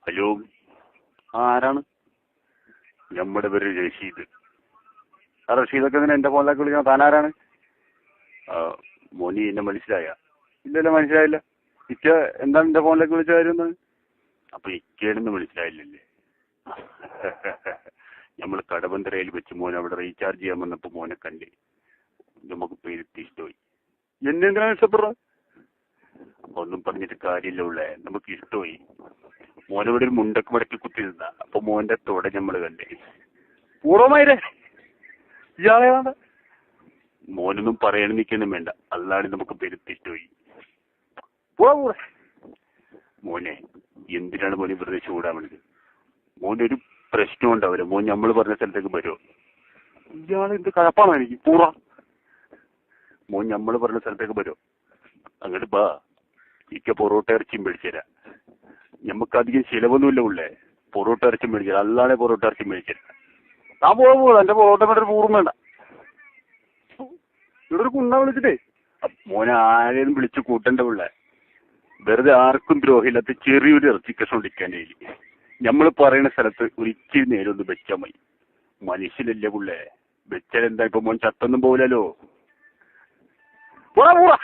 Hello, ആരാണ്? നമ്മുടെ പേര് റഷീദ്. ആ റഷീദൊക്കെ ഇങ്ങനെ എന്റെ ഫോണിലേക്ക് വിളിക്കണം. താനാരാണ്? മോനി എന്നെ മനസ്സിലായ? ഇല്ലല്ലോ, മനസ്സിലായില്ല. ഇക്ക എന്താണ് എന്റെ ഫോണിലേക്ക് വിളിച്ച കാര്യം? അപ്പൊ ഇക്കേടെന്ന് മനസ്സിലായില്ലല്ലേ? നമ്മൾ കടബന്ധരയിൽ വെച്ച് മോൻ അവിടെ റീചാർജ് ചെയ്യാൻ വന്നപ്പോ മോനെ കണ്ടേ, നമുക്ക് പേരുത്തി ഇഷ്ടമായി. എന്നെ എന്തിനാണ് ഇഷ്ടപ്പെടുന്നത്? ഒന്നും പറഞ്ഞിട്ട് കാര്യമില്ല ഉള്ളേ, നമുക്ക് ഇഷ്ടമായി. മോനവിടെ ഒരു മുണ്ടക്ക് മടക്കി കുത്തി നിന്ന, അപ്പൊ മോന്റെ തോടെ നമ്മൾ കണ്ടേ. പൂർവ്വമായിരേ ഇയാളെ വേണ്ട, മോനൊന്നും പറയാനും നിൽക്കണം വേണ്ട, അല്ലാതെ നമുക്ക് പെരുത്തി ഇഷ്ടമായി. മോനെ എന്തിനാണ് മോനെ വെറുതെ ചൂടാൻ വേണ്ടത്? മോന്റെ ഒരു പ്രശ്നം ഉണ്ടാവില്ല. മോൻ നമ്മൾ പറഞ്ഞ സ്ഥലത്തേക്ക് വരുമോ? ഇയാൾ എന്ത് കഴപ്പാണോ എനിക്ക്? പൂറ മോൻ നമ്മൾ പറഞ്ഞ സ്ഥലത്തേക്ക് വരുമോ? അങ്ങോട്ട് ബാ, ഇക്ക പൊറോട്ട ഇറച്ചിയും മേടിച്ചുതരാം. നമുക്ക് അധികം ചിലവൊന്നുമില്ല ഉള്ളേ. പൊറോട്ട ഇറച്ചി മേടിച്ചത് അല്ലാതെ പൊറോട്ട ഇറച്ചി മേടിച്ചത്. ആ പോകാ, എന്റെ പൊറോട്ട വേണ്ട, പൂർവ്വം വേണ്ട. ഇവിടെ ഒരു കുണ്ണ വിളിച്ചിട്ടേ മോനെ ആരെയും വിളിച്ച് കൂട്ടണ്ട പിള്ളേ. വെറുതെ ആർക്കും ദ്രോഹമില്ലാത്ത ചെറിയൊരു ഇറച്ചി കഷ്ണം ഇടിക്കാൻ്റെ കയ്യിൽ. നമ്മൾ പറയുന്ന സ്ഥലത്ത് ഒരിച്ചിരി നേരം ഒന്ന് വെച്ചാൽ മതി. മനുഷ്യനല്ലേ പിള്ളേ, വെച്ചാൽ എന്താ? ഇപ്പൊ മോൻ ചത്തൊന്നും പോകില്ലല്ലോ. പോടാ.